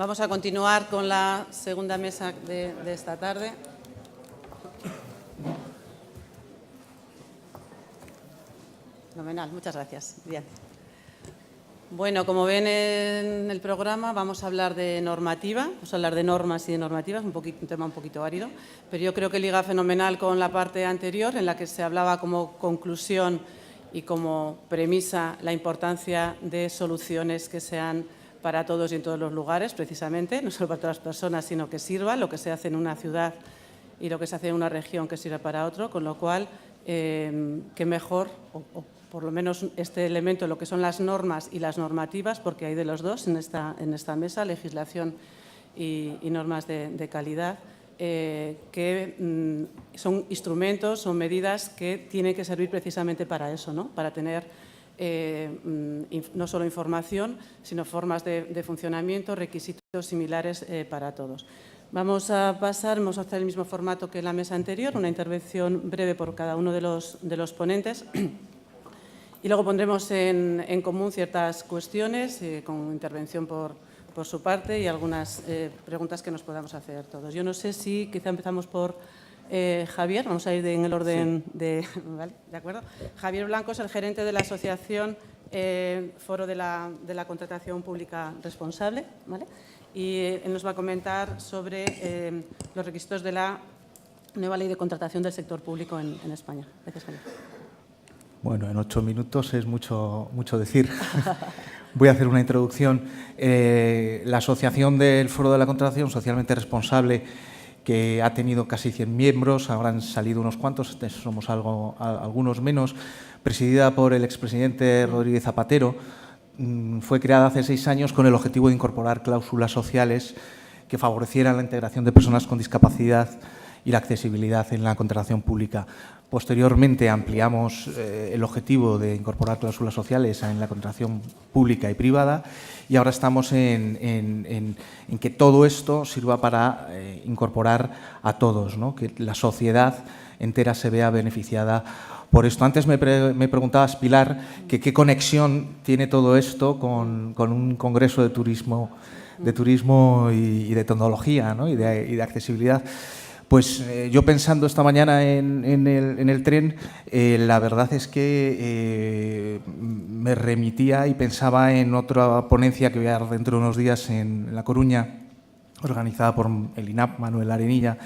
Vamos a continuar con la segunda mesa de esta tarde. Fenomenal, muchas gracias. Bien. Bueno, como ven en el programa, vamos a hablar de normativa, vamos a hablar de normas y de normativas, un tema un poquito árido, pero yo creo que liga fenomenal con la parte anterior, en la que se hablaba como conclusión y como premisa la importancia de soluciones que sean para todos y en todos los lugares, precisamente, no solo para todas las personas, sino que sirva lo que se hace en una ciudad y lo que se hace en una región que sirva para otro, con lo cual, qué mejor, o por lo menos este elemento, lo que son las normas y las normativas, porque hay de los dos en esta mesa, legislación y normas de calidad, que son instrumentos, son medidas que tienen que servir precisamente para eso, ¿no? Para tener no solo información, sino formas de funcionamiento, requisitos similares para todos. Vamos a hacer el mismo formato que en la mesa anterior, una intervención breve por cada uno de los ponentes. Y luego pondremos en común ciertas cuestiones con intervención por su parte y algunas preguntas que nos podamos hacer todos. Yo no sé si quizá empezamos por Javier, vamos a ir en el orden ¿vale? ¿De acuerdo? Javier Blanco es el gerente de la asociación Foro de la Contratación Pública Responsable, ¿vale? Y él nos va a comentar sobre los requisitos de la nueva ley de contratación del sector público en España. Gracias, Javier. Bueno, en 8 minutos es mucho decir. Voy a hacer una introducción. La Asociación del Foro de la Contratación Socialmente Responsable, que ha tenido casi 100 miembros, ahora han salido unos cuantos, somos algunos menos, presidida por el expresidente Rodríguez Zapatero, fue creada hace 6 años con el objetivo de incorporar cláusulas sociales que favorecieran la integración de personas con discapacidad y la accesibilidad en la contratación pública. Posteriormente ampliamos el objetivo de incorporar cláusulas sociales en la contratación pública y privada y ahora estamos en que todo esto sirva para incorporar a todos, ¿no? Que la sociedad entera se vea beneficiada por esto. Antes me preguntabas, Pilar, que qué conexión tiene todo esto con un congreso de turismo y de tecnología, ¿no? y de accesibilidad. Pues yo pensando esta mañana en el tren, la verdad es que me remitía y pensaba en otra ponencia que voy a dar dentro de unos días en La Coruña, organizada por el INAP, Manuel Arenilla.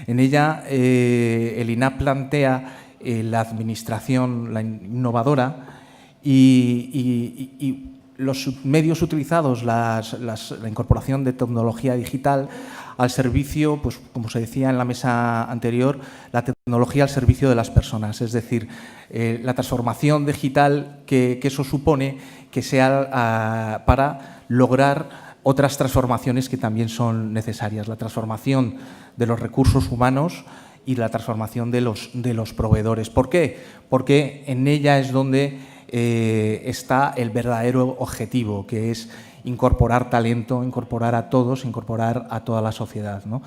En ella el INAP plantea la administración, la innovadora y los medios utilizados, la incorporación de tecnología digital al servicio, pues como se decía en la mesa anterior, la tecnología al servicio de las personas, es decir, la transformación digital que eso supone que sea para lograr otras transformaciones que también son necesarias, la transformación de los recursos humanos y la transformación de los proveedores. ¿Por qué? Porque en ella es donde está el verdadero objetivo, que es incorporar talento, incorporar a todos, incorporar a toda la sociedad, ¿no?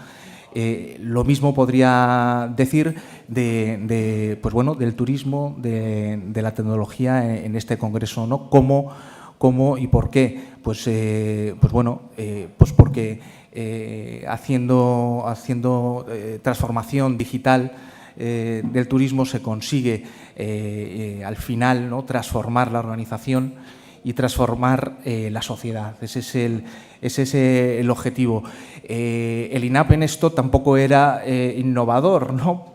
Lo mismo podría decir pues bueno, del turismo, de la tecnología en este congreso, ¿no? ¿Cómo y por qué? Pues bueno, pues porque haciendo transformación digital del turismo se consigue al final, ¿no? Transformar la organización y transformar la sociedad. Ese es el objetivo. El INAP en esto tampoco era innovador, ¿no?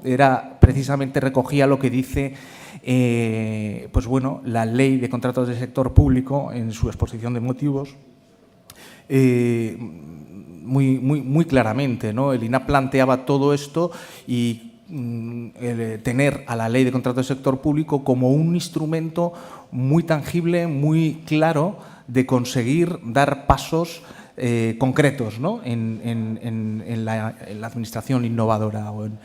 Precisamente recogía lo que dice pues bueno, la Ley de Contratos del Sector Público en su exposición de motivos, muy claramente, ¿no? El INAP planteaba todo esto y tener a la Ley de Contratos del Sector Público como un instrumento muy tangible, muy claro de conseguir dar pasos concretos, ¿no? en la administración innovadora o en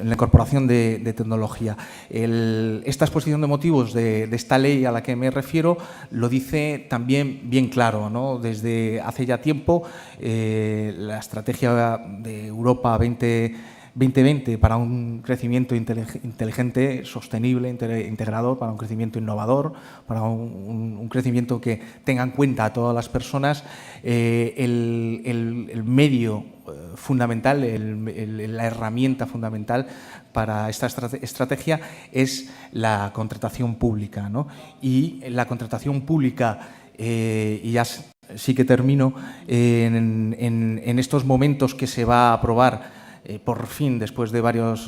la incorporación de tecnología. Esta exposición de motivos de esta ley a la que me refiero lo dice también bien claro, ¿no? Desde hace ya tiempo la estrategia de Europa 2020 para un crecimiento inteligente, sostenible, integrador, para un crecimiento innovador, para un crecimiento que tenga en cuenta a todas las personas. El medio fundamental, la herramienta fundamental para esta estrategia es la contratación pública, ¿no? Y la contratación pública, y ya sí que termino, en estos momentos que se va a aprobar por fin, después de varios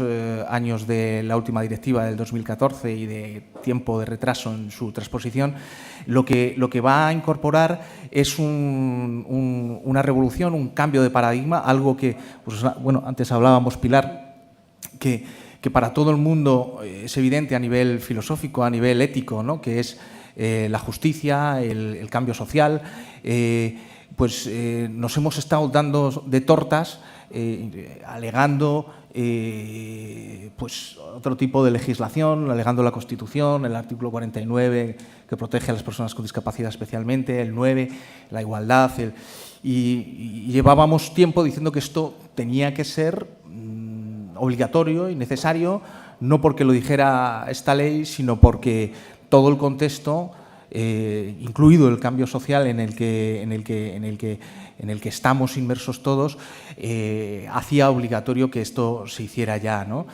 años de la última directiva del 2014 y de tiempo de retraso en su transposición, lo que va a incorporar es una revolución, un cambio de paradigma, algo que, pues, bueno, antes hablábamos, Pilar, que para todo el mundo es evidente a nivel filosófico, a nivel ético, ¿no? Que es la justicia, el cambio social. Pues nos hemos estado dando de tortas, alegando pues otro tipo de legislación, alegando la Constitución, el artículo 49 que protege a las personas con discapacidad especialmente, el 9, la igualdad, y llevábamos tiempo diciendo que esto tenía que ser obligatorio y necesario, no porque lo dijera esta ley, sino porque todo el contexto, incluido el cambio social en el que estamos inmersos todos, hacía obligatorio que esto se hiciera ya, ¿no?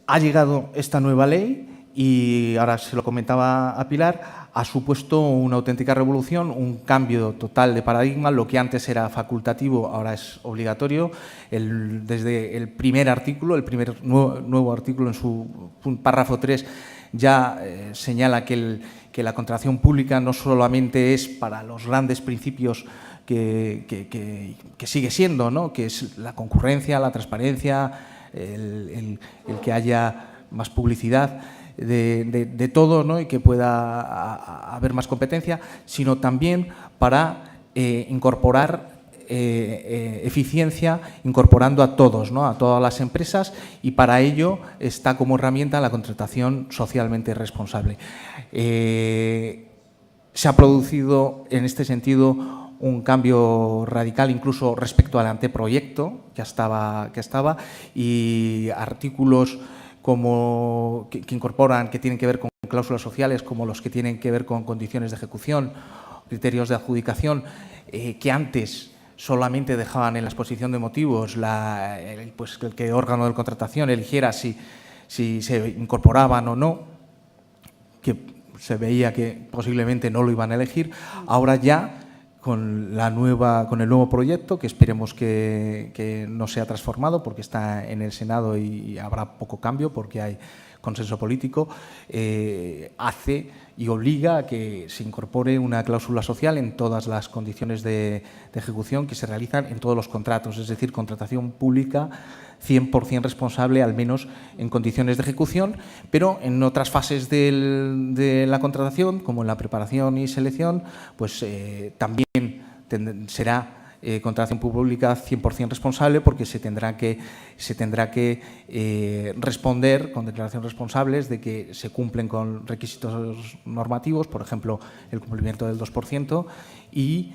Ha llegado esta nueva ley y, ahora se lo comentaba a Pilar, ha supuesto una auténtica revolución, un cambio total de paradigma. Lo que antes era facultativo ahora es obligatorio. Desde el primer artículo, el primer nuevo artículo, en su párrafo 3, ya señala que la contratación pública no solamente es para los grandes principios que sigue siendo, ¿no? Que es la concurrencia, la transparencia, el que haya más publicidad de todo, ¿no? Y que pueda haber más competencia, sino también para incorporar eficiencia, incorporando a todos, ¿no? A todas las empresas, y para ello está como herramienta la contratación socialmente responsable. Se ha producido en este sentido un cambio radical incluso respecto al anteproyecto que estaba, y artículos como que incorporan, que tienen que ver con cláusulas sociales, como los que tienen que ver con condiciones de ejecución, criterios de adjudicación, que antes solamente dejaban en la exposición de motivos pues el que órgano de contratación eligiera si se incorporaban o no, que se veía que posiblemente no lo iban a elegir. Ahora ya, con el nuevo proyecto, que esperemos que no sea transformado porque está en el Senado y habrá poco cambio porque hay consenso político, hace y obliga a que se incorpore una cláusula social en todas las condiciones de ejecución que se realizan en todos los contratos, es decir, contratación pública 100% responsable, al menos en condiciones de ejecución, pero en otras fases de la contratación, como en la preparación y selección, pues también será contratación pública 100% responsable, porque se tendrá que responder con declaraciones responsables de que se cumplen con requisitos normativos, por ejemplo, el cumplimiento del 2%, y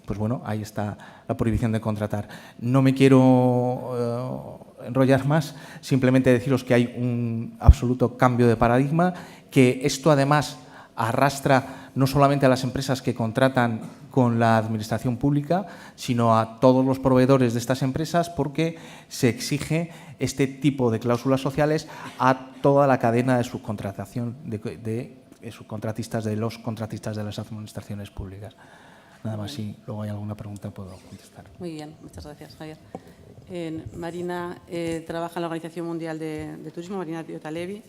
pues bueno, ahí está la prohibición de contratar. No me quiero enrollar más, simplemente deciros que hay un absoluto cambio de paradigma, que esto además arrastra no solamente a las empresas que contratan con la administración pública, sino a todos los proveedores de estas empresas, porque se exige este tipo de cláusulas sociales a toda la cadena de subcontratación de subcontratistas, de los contratistas de las administraciones públicas. Nada más, si luego hay alguna pregunta puedo contestar. Muy bien, muchas gracias, Javier. Marina trabaja en la Organización Mundial de Turismo, Marina Piotalevi,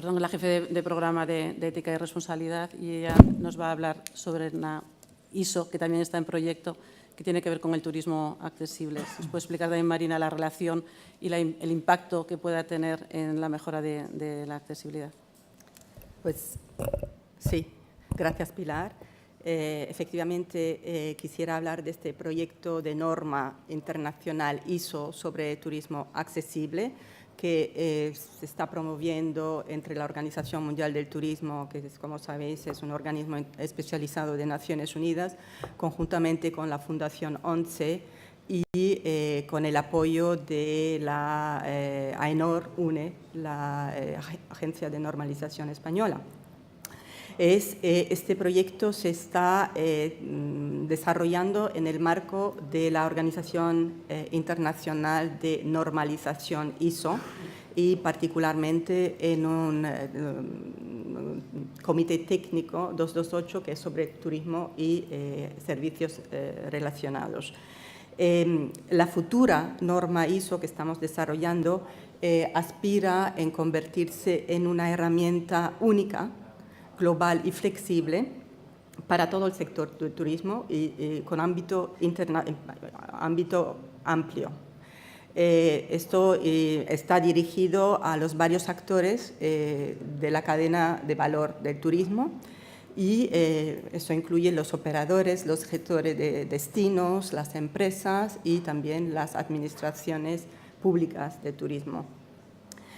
la jefe de programa de ética y responsabilidad, y ella nos va a hablar sobre una ISO que también está en proyecto, que tiene que ver con el turismo accesible. ¿Nos puede explicar también, Marina, la relación y el impacto que pueda tener en la mejora de la accesibilidad? Pues sí, gracias, Pilar. Efectivamente, quisiera hablar de este proyecto de norma internacional ISO sobre turismo accesible, que se está promoviendo entre la Organización Mundial del Turismo, que como sabéis es un organismo especializado de Naciones Unidas, conjuntamente con la Fundación ONCE y con el apoyo de la AENOR, UNE, la Agencia de Normalización Española. Este proyecto se está desarrollando en el marco de la Organización Internacional de Normalización ISO y particularmente en un comité técnico 228 que es sobre turismo y servicios relacionados. La futura norma ISO que estamos desarrollando aspira en convertirse en una herramienta única, global y flexible para todo el sector del turismo y con ámbito amplio. Esto está dirigido a los varios actores de la cadena de valor del turismo y eso incluye los operadores, los gestores de destinos, las empresas y también las administraciones públicas de turismo.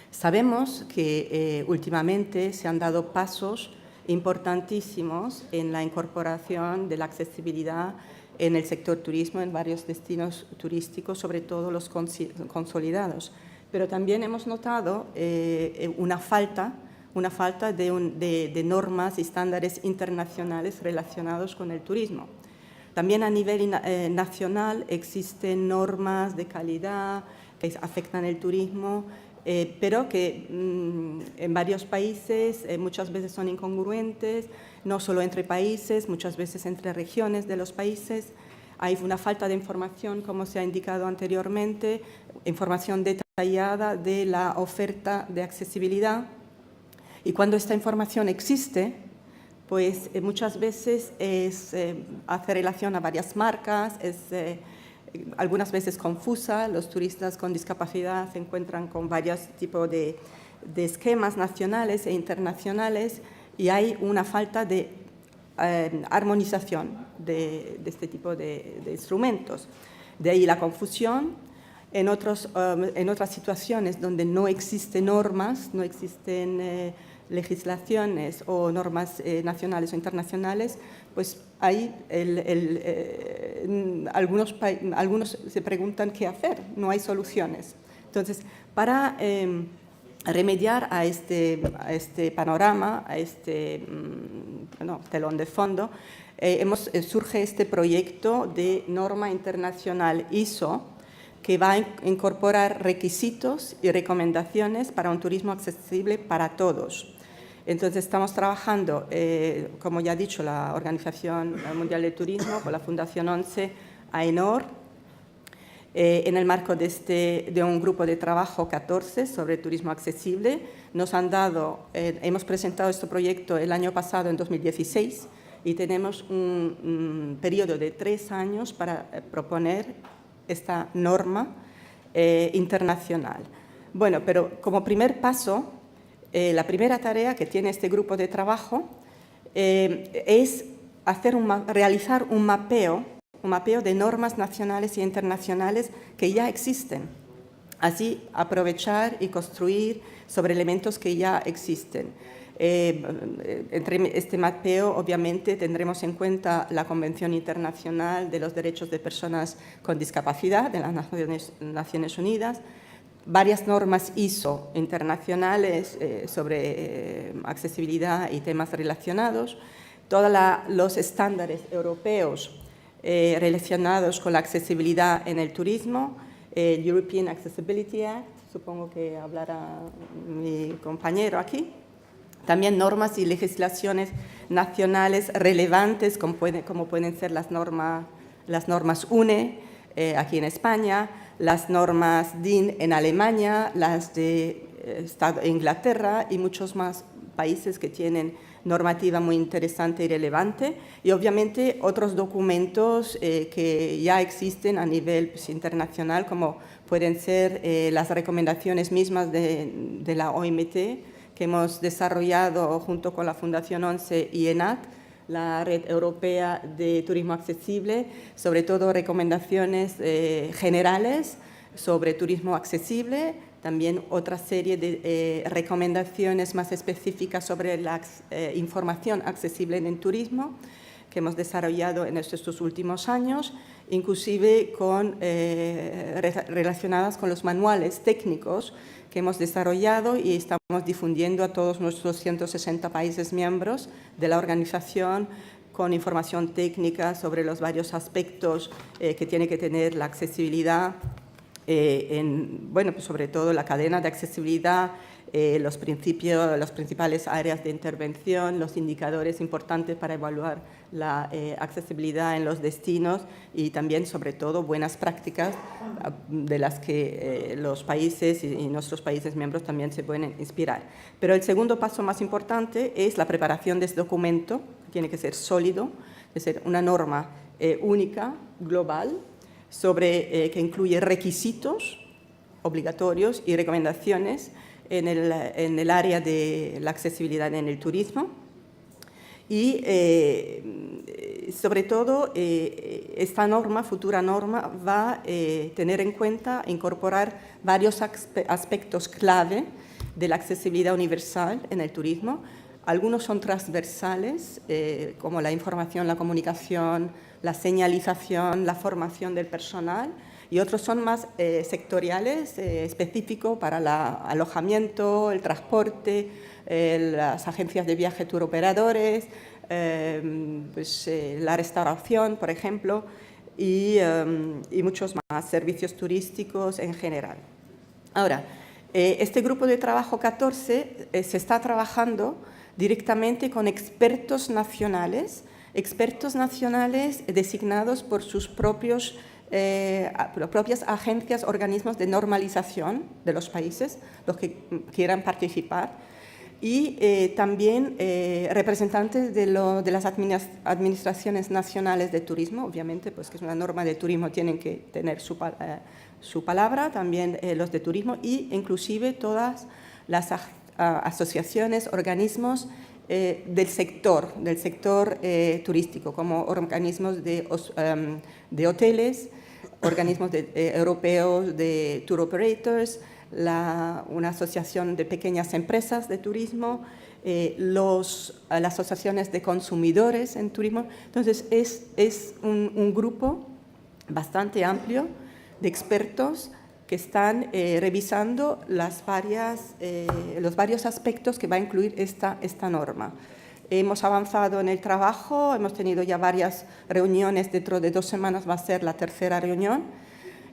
Sabemos que últimamente se han dado pasos importantísimos en la incorporación de la accesibilidad en el sector turismo en varios destinos turísticos, sobre todo los consolidados. Pero también hemos notado una falta de normas y estándares internacionales relacionados con el turismo. También a nivel nacional existen normas de calidad que afectan el turismo, pero que en varios países muchas veces son incongruentes, no solo entre países, muchas veces entre regiones de los países. Hay una falta de información, como se ha indicado anteriormente, información detallada de la oferta de accesibilidad. Y cuando esta información existe, pues muchas veces hace relación a varias marcas, algunas veces confusa. Los turistas con discapacidad se encuentran con varios tipos de esquemas nacionales e internacionales y hay una falta de armonización de este tipo de instrumentos. De ahí la confusión. En otras situaciones donde no existen normas, no existen legislaciones o normas nacionales o internacionales, pues ahí algunos se preguntan qué hacer, no hay soluciones. Entonces, para remediar a este panorama, a este telón de fondo, surge este proyecto de norma internacional ISO que va a incorporar requisitos y recomendaciones para un turismo accesible para todos. Entonces, estamos trabajando, como ya he dicho, la Organización Mundial del Turismo, con la Fundación ONCE, AENOR, en el marco de un grupo de trabajo 14 sobre turismo accesible. Hemos presentado este proyecto el año pasado, en 2016, y tenemos un periodo de 3 años para proponer esta norma internacional. Bueno, pero como primer paso, la primera tarea que tiene este grupo de trabajo es realizar un mapeo de normas nacionales y internacionales que ya existen. Así, aprovechar y construir sobre elementos que ya existen. Entre este mapeo, obviamente, tendremos en cuenta la Convención Internacional de los Derechos de Personas con Discapacidad de las Naciones Unidas, varias normas ISO internacionales sobre accesibilidad y temas relacionados, todos los estándares europeos relacionados con la accesibilidad en el turismo, el European Accessibility Act, supongo que hablará mi compañero aquí. También normas y legislaciones nacionales relevantes, como pueden ser las normas UNE aquí en España, las normas DIN en Alemania, las de Inglaterra y muchos más países que tienen normativa muy interesante y relevante, y obviamente otros documentos que ya existen a nivel internacional, como pueden ser las recomendaciones mismas de la OMT, que hemos desarrollado junto con la Fundación ONCE y ENAT, la Red Europea de Turismo Accesible, sobre todo recomendaciones generales sobre turismo accesible, también otra serie de recomendaciones más específicas sobre la información accesible en el turismo que hemos desarrollado en estos últimos años, inclusive relacionadas con los manuales técnicos que hemos desarrollado y estamos difundiendo a todos nuestros 160 países miembros de la organización, con información técnica sobre los varios aspectos que tiene que tener la accesibilidad, pues sobre todo la cadena de accesibilidad, los principales áreas de intervención, los indicadores importantes para evaluar la accesibilidad en los destinos y también, sobre todo, buenas prácticas de las que los países y nuestros países miembros también se pueden inspirar. Pero el segundo paso más importante es la preparación de este documento, que tiene que ser sólido, es decir, una norma única, global, que incluye requisitos obligatorios y recomendaciones en el área de la accesibilidad en el turismo. Y sobre todo esta norma, futura norma, va a tener en cuenta, incorporar varios aspectos clave de la accesibilidad universal en el turismo. Algunos son transversales, como la información, la comunicación, la señalización, la formación del personal, y otros son más sectoriales, específicos para el alojamiento, el transporte, las agencias de viaje, tour operadores, la restauración, por ejemplo, y muchos más, servicios turísticos en general. Ahora, este grupo de trabajo 14 se está trabajando directamente con expertos nacionales designados por sus propias agencias, organismos de normalización de los países, los que quieran participar, y también representantes de las administraciones nacionales de turismo, obviamente, pues que es una norma de turismo, tienen que tener su palabra, también los de turismo, y inclusive todas las asociaciones, organismos del sector turístico, como organismos de hoteles, organismos europeos de tour operators, una asociación de pequeñas empresas de turismo, las asociaciones de consumidores en turismo. Entonces, es un grupo bastante amplio de expertos que están revisando los varios aspectos que va a incluir esta norma. Hemos avanzado en el trabajo, hemos tenido ya varias reuniones, dentro de 2 semanas va a ser la tercera reunión,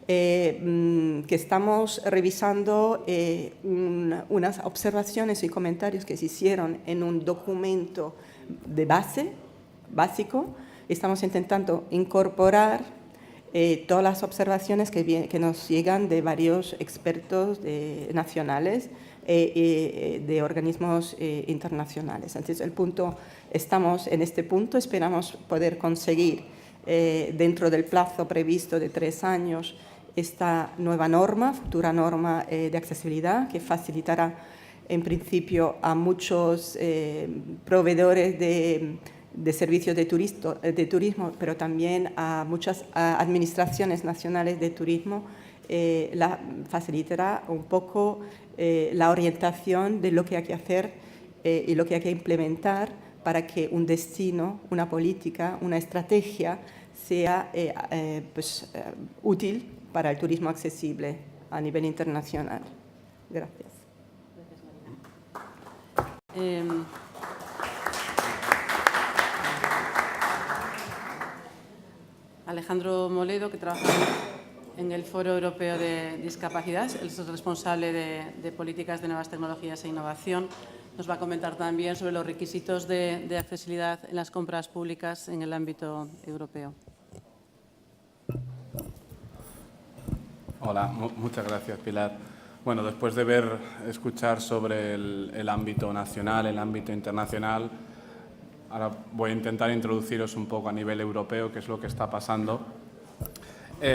que estamos revisando unas observaciones y comentarios que se hicieron en un documento de base, básico. Estamos intentando incorporar todas las observaciones que nos llegan de varios expertos nacionales de organismos internacionales. Entonces, estamos en este punto, esperamos poder conseguir dentro del plazo previsto de 3 años esta nueva norma, futura norma de accesibilidad, que facilitará en principio a muchos proveedores de servicios de turismo, pero también a muchas administraciones nacionales de turismo, facilitará un poco la orientación de lo que hay que hacer y lo que hay que implementar para que un destino, una política, una estrategia sea útil para el turismo accesible a nivel internacional. Gracias. Alejandro Moledo, que trabaja en el Foro Europeo de Discapacidad, es el responsable de políticas de nuevas tecnologías e innovación. Nos va a comentar también sobre los requisitos de accesibilidad en las compras públicas en el ámbito europeo. Hola, muchas gracias, Pilar. Bueno, después de escuchar sobre el ámbito nacional, el ámbito internacional, ahora voy a intentar introduciros un poco a nivel europeo qué es lo que está pasando.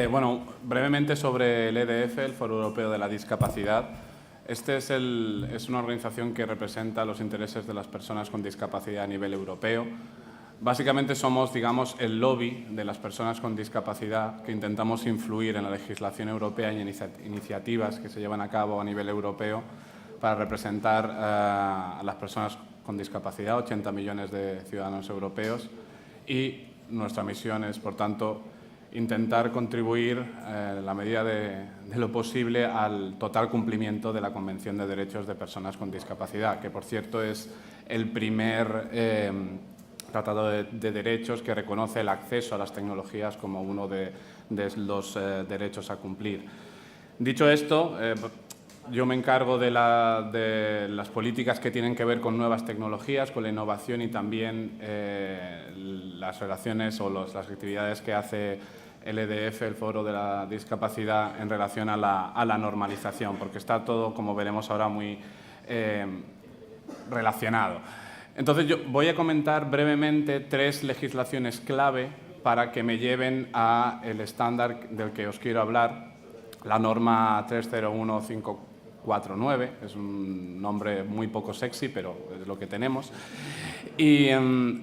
Bueno, brevemente sobre el EDF, el Foro Europeo de la Discapacidad. Este es una organización que representa los intereses de las personas con discapacidad a nivel europeo. Básicamente somos, digamos, el lobby de las personas con discapacidad que intentamos influir en la legislación europea y en iniciativas que se llevan a cabo a nivel europeo para representar a las personas con discapacidad, 80 millones de ciudadanos europeos, y nuestra misión es, por tanto, intentar contribuir en la medida de lo posible al total cumplimiento de la Convención de Derechos de Personas con Discapacidad, que, por cierto, es el primer tratado de derechos que reconoce el acceso a las tecnologías como uno de los derechos a cumplir. Dicho esto, yo me encargo de las políticas que tienen que ver con nuevas tecnologías, con la innovación y también las relaciones o las actividades que hace el EDF, el Foro de la Discapacidad, en relación a la normalización, porque está todo, como veremos ahora, muy relacionado. Entonces, yo voy a comentar brevemente 3 legislaciones clave para que me lleven al estándar del que os quiero hablar, la norma 301549, es un nombre muy poco sexy, pero es lo que tenemos. Y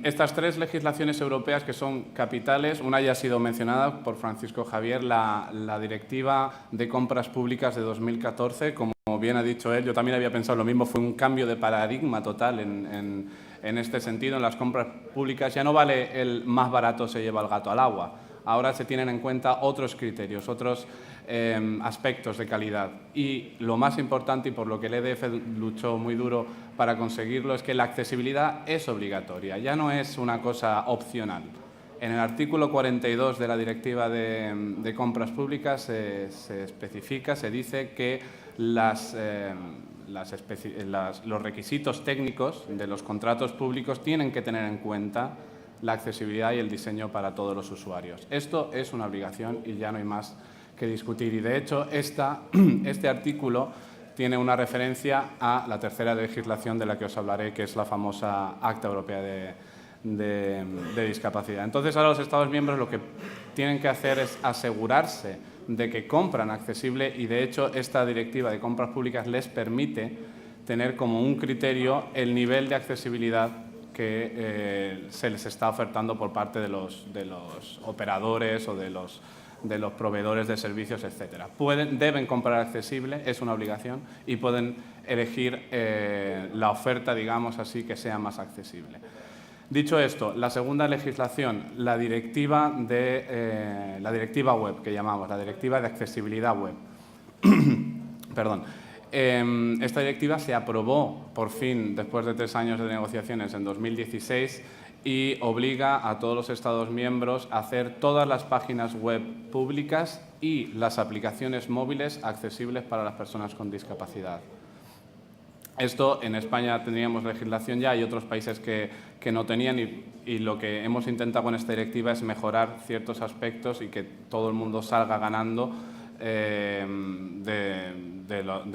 estas 3 legislaciones europeas que son capitales, una ya ha sido mencionada por Francisco Javier, la Directiva de Compras Públicas de 2014, como bien ha dicho él, yo también había pensado lo mismo, fue un cambio de paradigma total en este sentido. En las compras públicas ya no vale el más barato se lleva el gato al agua, ahora se tienen en cuenta otros criterios, otros aspectos de calidad. Y lo más importante, y por lo que el EDF luchó muy duro para conseguirlo, es que la accesibilidad es obligatoria, ya no es una cosa opcional. En el artículo 42 de la Directiva de Compras Públicas se especifica, se dice que los requisitos técnicos de los contratos públicos tienen que tener en cuenta la accesibilidad y el diseño para todos los usuarios. Esto es una obligación y ya no hay más que discutir. Y, de hecho, este artículo tiene una referencia a la tercera legislación de la que os hablaré, que es la famosa Acta Europea de Discapacidad. Entonces, ahora los Estados miembros lo que tienen que hacer es asegurarse de que compran accesible y, de hecho, esta Directiva de Compras Públicas les permite tener como un criterio el nivel de accesibilidad que se les está ofertando por parte de los operadores o de los proveedores de servicios, etcétera. Deben comprar accesible, es una obligación, y pueden elegir la oferta, digamos así, que sea más accesible. Dicho esto, la segunda legislación, la directiva web, que llamamos, la Directiva de Accesibilidad Web. Perdón. Esta directiva se aprobó, por fin, después de 3 años de negociaciones, en 2016, y obliga a todos los Estados miembros a hacer todas las páginas web públicas y las aplicaciones móviles accesibles para las personas con discapacidad. Esto en España teníamos legislación ya, hay otros países que no tenían, y lo que hemos intentado con esta directiva es mejorar ciertos aspectos y que todo el mundo salga ganando de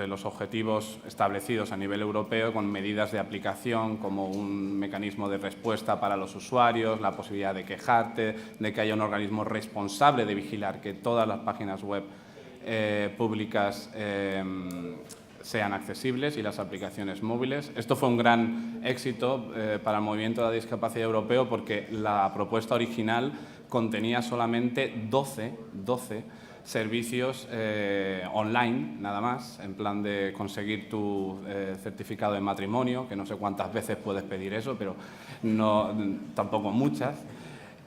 los objetivos establecidos a nivel europeo, con medidas de aplicación como un mecanismo de respuesta para los usuarios, la posibilidad de quejarte, de que haya un organismo responsable de vigilar que todas las páginas web públicas sean accesibles, y las aplicaciones móviles. Esto fue un gran éxito para el movimiento de la discapacidad europeo, porque la propuesta original contenía solamente 12 servicios online, nada más, en plan de conseguir tu certificado de matrimonio, que no sé cuántas veces puedes pedir eso, pero tampoco muchas.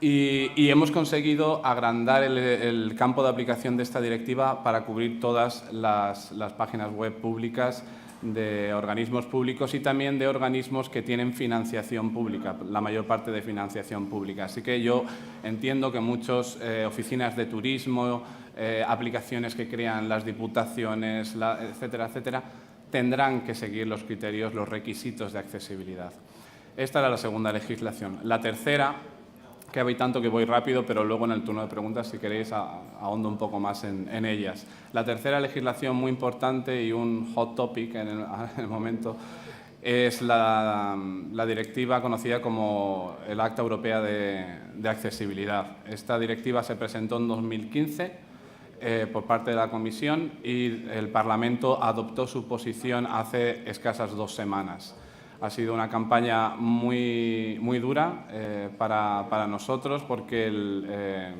Y hemos conseguido agrandar el campo de aplicación de esta directiva para cubrir todas las páginas web públicas de organismos públicos y también de organismos que tienen financiación pública, la mayor parte de financiación pública. Así que yo entiendo que muchas oficinas de turismo, aplicaciones que crean las diputaciones, etcétera, etcétera, tendrán que seguir los criterios, los requisitos de accesibilidad. Esta era la segunda legislación. La tercera, que hay tanto que voy rápido, pero luego en el turno de preguntas, si queréis, ahondo un poco más en ellas. La tercera legislación muy importante y un hot topic en el momento es la directiva conocida como el Acta Europea de Accesibilidad. Esta directiva se presentó en 2015 por parte de la Comisión y el Parlamento adoptó su posición hace escasas 2 semanas. Ha sido una campaña muy dura para nosotros porque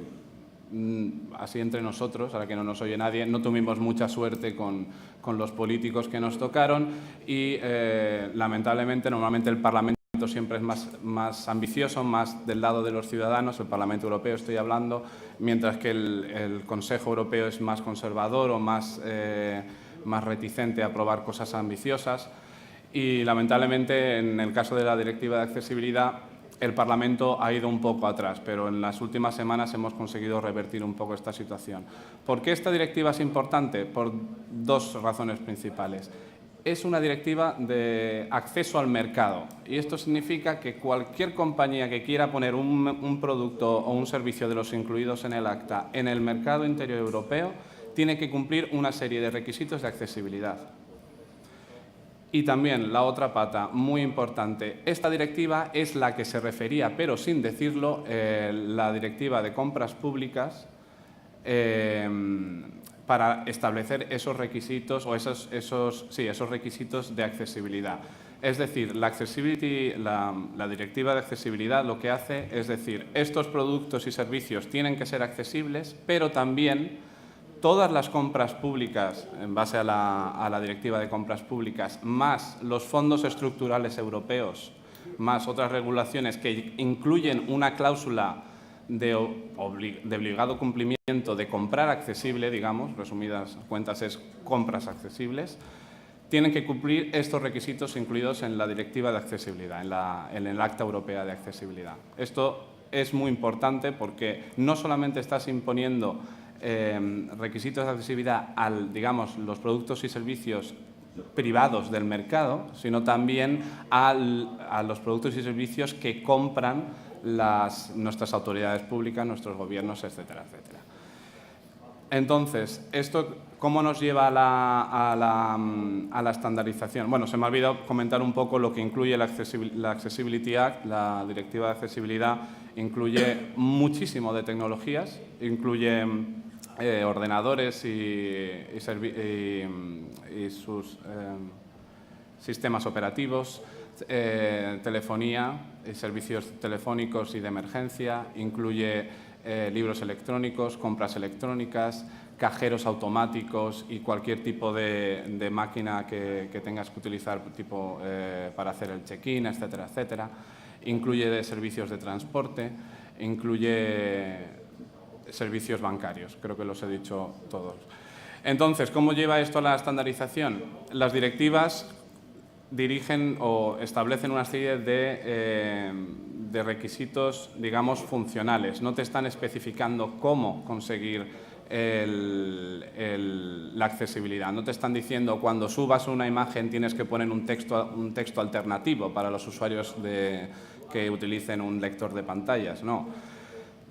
así entre nosotros, ahora que no nos oye nadie, no tuvimos mucha suerte con los políticos que nos tocaron y lamentablemente normalmente el Parlamento siempre es más ambicioso, más del lado de los ciudadanos, el Parlamento Europeo estoy hablando, mientras que el Consejo Europeo es más conservador o más reticente a aprobar cosas ambiciosas. Y lamentablemente en el caso de la Directiva de Accesibilidad el Parlamento ha ido un poco atrás, pero en las últimas semanas hemos conseguido revertir un poco esta situación. ¿Por qué esta directiva es importante? Por dos razones principales. Es una directiva de acceso al mercado y esto significa que cualquier compañía que quiera poner un producto o un servicio de los incluidos en el acta en el mercado interior europeo tiene que cumplir una serie de requisitos de accesibilidad. Y también la otra pata, muy importante, esta directiva es la que se refería, pero sin decirlo, la directiva de compras públicas para establecer esos requisitos o esos requisitos de accesibilidad. Es decir, la directiva de accesibilidad lo que hace es decir, estos productos y servicios tienen que ser accesibles, pero también todas las compras públicas, en base a la Directiva de Compras Públicas, más los fondos estructurales europeos, más otras regulaciones que incluyen una cláusula de obligado cumplimiento de comprar accesible, digamos, resumidas cuentas es compras accesibles, tienen que cumplir estos requisitos incluidos en la Directiva de Accesibilidad, en el Acta Europea de Accesibilidad. Esto es muy importante porque no solamente estás imponiendo requisitos de accesibilidad a, digamos, los productos y servicios privados del mercado, sino también a los productos y servicios que compran nuestras autoridades públicas, nuestros gobiernos, etcétera, etcétera. Entonces, ¿esto cómo nos lleva a la estandarización? Bueno, se me ha olvidado comentar un poco lo que incluye la Accessibility Act, la Directiva de Accesibilidad, incluye muchísimo de tecnologías, incluye ordenadores y sus sistemas operativos, telefonía, servicios telefónicos y de emergencia, incluye libros electrónicos, compras electrónicas, cajeros automáticos y cualquier tipo de máquina que tengas que utilizar para hacer el check-in, etcétera, etcétera. Incluye servicios de transporte, incluye servicios bancarios, creo que los he dicho todos. Entonces, ¿cómo lleva esto a la estandarización? Las directivas dirigen o establecen una serie de requisitos, digamos, funcionales. No te están especificando cómo conseguir la accesibilidad. No te están diciendo cuando subas una imagen tienes que poner un texto alternativo para los usuarios que utilicen un lector de pantallas. No.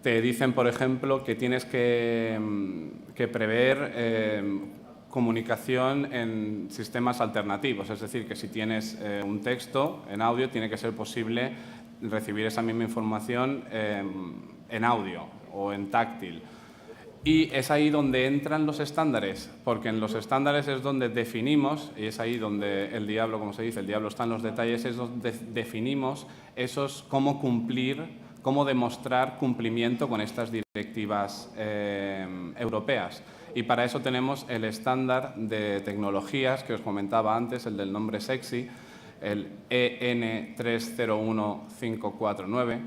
Te dicen, por ejemplo, que tienes que prever comunicación en sistemas alternativos, es decir, que si tienes un texto en audio, tiene que ser posible recibir esa misma información en audio o en táctil. Y es ahí donde entran los estándares, porque en los estándares es donde definimos, y es ahí donde el diablo, como se dice, el diablo está en los detalles, es donde definimos cómo cumplir, cómo demostrar cumplimiento con estas directivas europeas. Y para eso tenemos el estándar de tecnologías que os comentaba antes, el del nombre sexy, el EN 301549.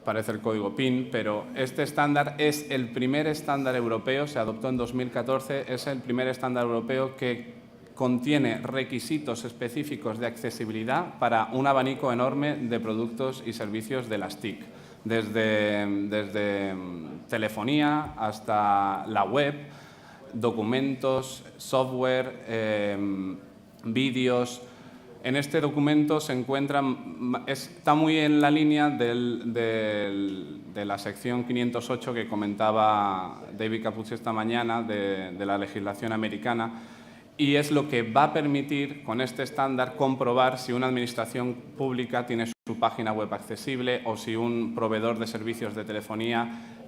Parece el código PIN, pero este estándar es el primer estándar europeo, se adoptó en 2014, es el primer estándar europeo que contiene requisitos específicos de accesibilidad para un abanico enorme de productos y servicios de las TIC, desde telefonía hasta la web, documentos, software, vídeos. En este documento se encuentra, está muy en la línea de la sección 508 que comentaba David Cappucci esta mañana de la legislación americana, y es lo que va a permitir con este estándar comprobar si una administración pública tiene su página web accesible o si un proveedor de servicios de telefonía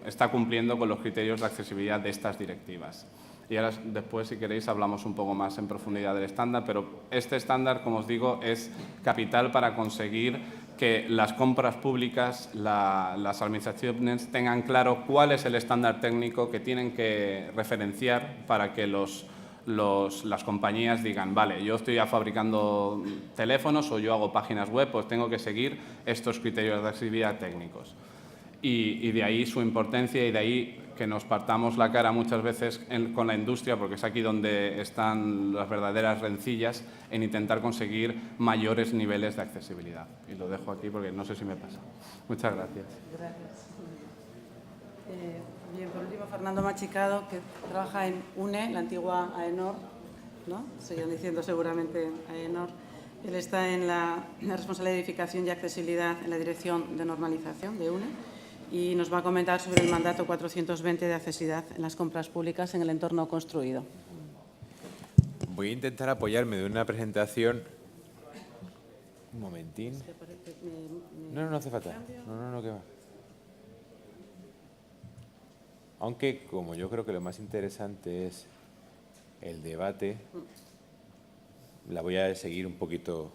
está cumpliendo con los criterios de accesibilidad de estas directivas. Y ahora después, si queréis, hablamos un poco más en profundidad del estándar, pero este estándar, como os digo, es capital para conseguir que las compras públicas, las administraciones tengan claro cuál es el estándar técnico que tienen que referenciar para que las compañías digan, vale, yo estoy fabricando teléfonos o yo hago páginas web, pues tengo que seguir estos criterios de accesibilidad técnicos. Y de ahí su importancia y de ahí que nos partamos la cara muchas veces con la industria, porque es aquí donde están las verdaderas rencillas en intentar conseguir mayores niveles de accesibilidad. Y lo dejo aquí porque no sé si me pasa. Muchas gracias. Gracias. Bien, por último, Fernando Machicado, que trabaja en UNE, la antigua AENOR, ¿no? Seguirán diciendo seguramente AENOR. Él está en la responsabilidad de edificación y accesibilidad en la Dirección de Normalización de UNE y nos va a comentar sobre el mandato 420 de accesibilidad en las compras públicas en el entorno construido. Voy a intentar apoyarme de una presentación. Un momentín. No, no hace falta. No, que va. Aunque, como yo creo que lo más interesante es el debate, la voy a seguir un poquito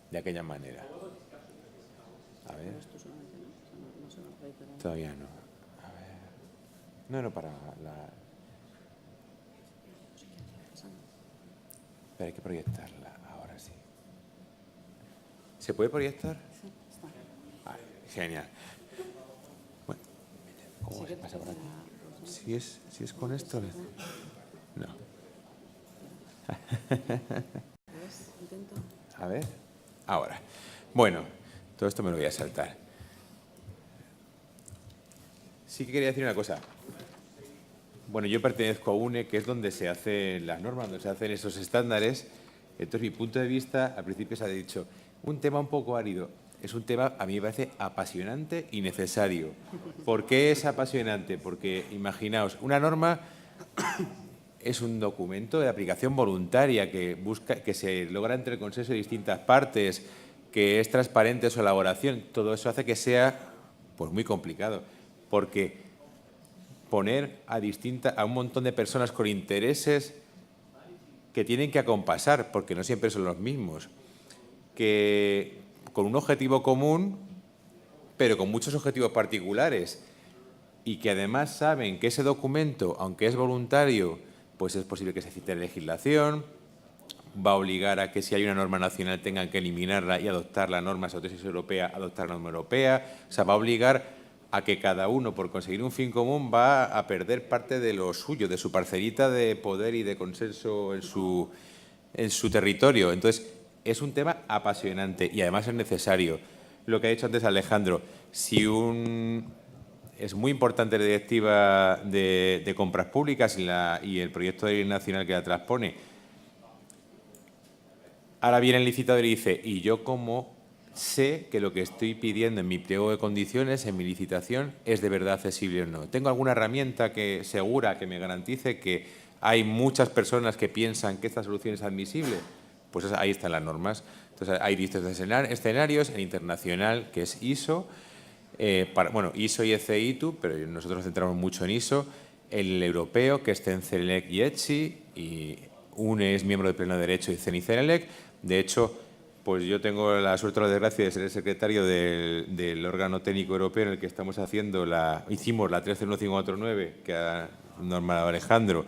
de aquella manera. A ver. Todavía no. A ver. No, para la... Pero hay que proyectarla, ahora sí. ¿Se puede proyectar? Sí, está. Vale, genial. Bueno, ¿cómo se pasa por aquí? Si es con esto... No. A ver, ahora. Bueno, todo esto me lo voy a saltar. Sí que quería decir una cosa. Bueno, yo pertenezco a UNE, que es donde se hacen las normas, donde se hacen esos estándares. Entonces, mi punto de vista, al principio se ha dicho, un tema un poco árido. Es un tema, a mí me parece, apasionante y necesario. ¿Por qué es apasionante? Porque, imaginaos, una norma es un documento de aplicación voluntaria que se logra entre el consenso de distintas partes, que es transparente su elaboración. Todo eso hace que sea pues, muy complicado, porque poner a un montón de personas con intereses que tienen que acompasar, porque no siempre son los mismos, que con un objetivo común, pero con muchos objetivos particulares, y que además saben que ese documento, aunque es voluntario, pues es posible que se cite legislación, va a obligar a que si hay una norma nacional tengan que eliminarla y adoptar la norma, sobre todo si es europea, adoptar la norma europea. O sea, va a obligar a que cada uno, por conseguir un fin común, va a perder parte de lo suyo, de su parcelita de poder y de consenso en su territorio. Entonces, es un tema apasionante y además es necesario. Lo que ha dicho antes Alejandro, es muy importante la directiva de compras públicas y el proyecto de ley nacional que la transpone. Ahora viene el licitador y dice, ¿y yo cómo sé que lo que estoy pidiendo en mi pliego de condiciones, en mi licitación, es de verdad accesible o no? ¿Tengo alguna herramienta segura que me garantice que hay muchas personas que piensan que esta solución es admisible? Pues ahí están las normas. Entonces, hay distintos escenarios, el internacional, que es ISO, ISO y ECITU, pero nosotros nos centramos mucho en ISO, el europeo, que es CENELEC y ETSI, y UNE es miembro de pleno derecho y CENELEC. De hecho, pues yo tengo la suerte o la desgracia de ser el secretario del órgano técnico europeo en el que estamos hicimos la 131549, que ha normado Alejandro,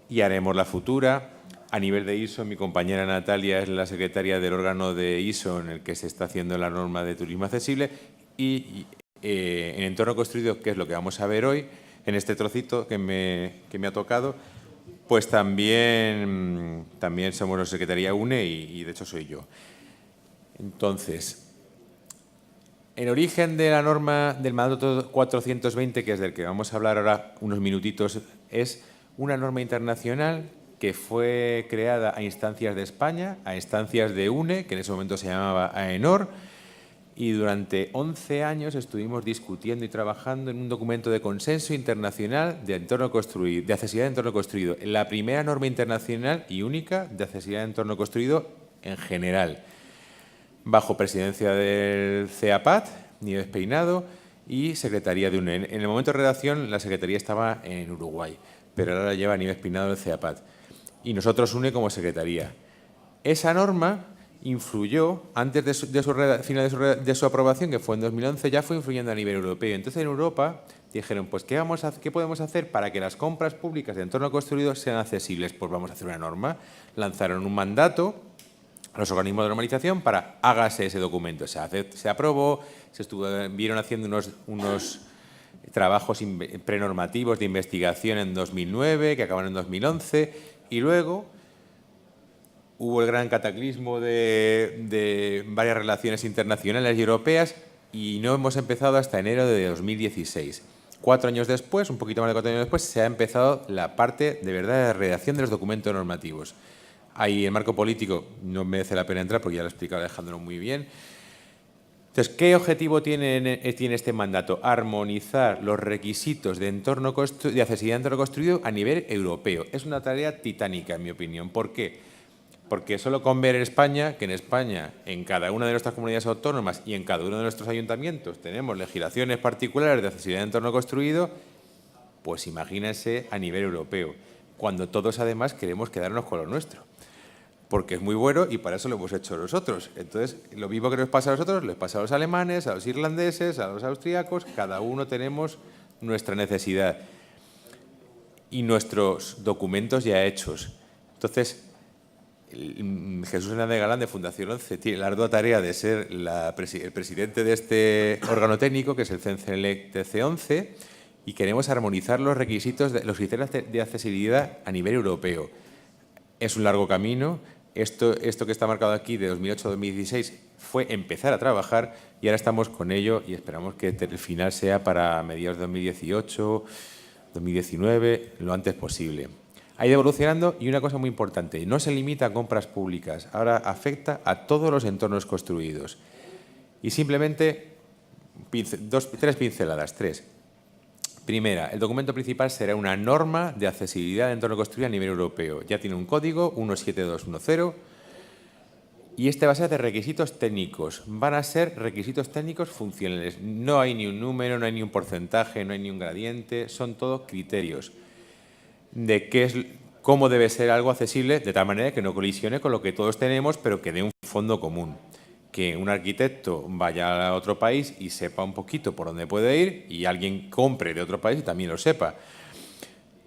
y haremos la futura. A nivel de ISO, mi compañera Natalia es la secretaria del órgano de ISO en el que se está haciendo la norma de turismo accesible. Y en entorno construido, que es lo que vamos a ver hoy, en este trocito que me ha tocado, pues también somos la Secretaría UNE y de hecho soy yo. Entonces, el origen de la norma del mandato 420, que es del que vamos a hablar ahora unos minutitos, es una norma internacional que fue creada a instancias de España, a instancias de UNE, que en ese momento se llamaba AENOR, y durante 11 años estuvimos discutiendo y trabajando en un documento de consenso internacional de accesibilidad de entorno construido, la primera norma internacional y única de accesibilidad de entorno construido en general, bajo presidencia del CEAPAT, Nieves Peinado, y Secretaría de UNE. En el momento de redacción, la Secretaría estaba en Uruguay, pero ahora la lleva Nieves Peinado del CEAPAT. Y nosotros UNE como Secretaría. Esa norma influyó, antes de su aprobación, que fue en 2011, ya fue influyendo a nivel europeo. Entonces, en Europa dijeron, pues, ¿qué podemos hacer para que las compras públicas de entorno construido sean accesibles? Pues vamos a hacer una norma. Lanzaron un mandato a los organismos de normalización para hágase ese documento. Se aprobó, vieron haciendo unos trabajos prenormativos de investigación en 2009, que acabaron en 2011, y luego hubo el gran cataclismo de varias relaciones internacionales y europeas y no hemos empezado hasta enero de 2016. 4 años después, un poquito más de 4 años después, se ha empezado la parte de verdad de redacción de los documentos normativos. Ahí el marco político no merece la pena entrar porque ya lo ha explicado Alejandro muy bien. Entonces, ¿qué objetivo tiene este mandato? Armonizar los requisitos de accesibilidad de entorno construido a nivel europeo. Es una tarea titánica, en mi opinión. ¿Por qué? Porque solo con ver en España, que en España, en cada una de nuestras comunidades autónomas y en cada uno de nuestros ayuntamientos tenemos legislaciones particulares de accesibilidad de entorno construido, pues imagínense a nivel europeo, cuando todos además queremos quedarnos con lo nuestro. Porque es muy bueno y para eso lo hemos hecho nosotros. Entonces, lo mismo que nos pasa a nosotros, les pasa a los alemanes, a los irlandeses, a los austríacos, cada uno tenemos nuestra necesidad y nuestros documentos ya hechos. Entonces, Jesús Hernández Galán de Fundación 11 tiene la ardua tarea de ser el presidente de este órgano técnico, que es el CENCELEC TC11, y queremos armonizar los requisitos, los criterios de accesibilidad a nivel europeo. Es un largo camino. Esto que está marcado aquí de 2008 a 2016 fue empezar a trabajar y ahora estamos con ello y esperamos que el final sea para mediados de 2018, 2019, lo antes posible. Ha ido evolucionando y una cosa muy importante, no se limita a compras públicas, ahora afecta a todos los entornos construidos. Y simplemente 3 pinceladas. Primera, el documento principal será una norma de accesibilidad de entorno construido a nivel europeo. Ya tiene un código, 17210, y este va a ser de requisitos técnicos. Van a ser requisitos técnicos funcionales. No hay ni un número, no hay ni un porcentaje, no hay ni un gradiente, son todos criterios de cómo debe ser algo accesible, de tal manera que no colisione con lo que todos tenemos, pero que dé un fondo común. Que un arquitecto vaya a otro país y sepa un poquito por dónde puede ir y alguien compre de otro país y también lo sepa.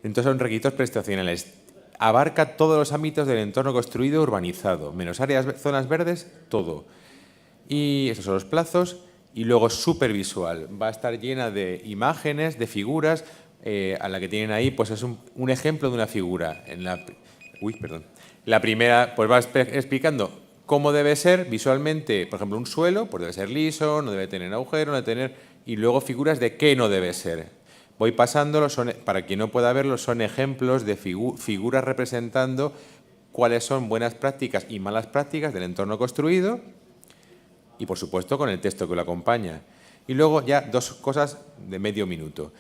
Entonces son requisitos prestacionales. Abarca todos los ámbitos del entorno construido urbanizado, menos zonas verdes, todo. Y esos son los plazos. Y luego súper visual. Va a estar llena de imágenes, de figuras. A la que tienen ahí, pues es un ejemplo de una figura. La primera, pues va explicando cómo debe ser visualmente, por ejemplo, un suelo, pues debe ser liso, no debe tener agujero, no debe tener... Y luego figuras de qué no debe ser. Voy pasándolos, para quien no pueda verlos, son ejemplos de figuras representando cuáles son buenas prácticas y malas prácticas del entorno construido y, por supuesto, con el texto que lo acompaña. Y luego ya 2 cosas de medio minuto.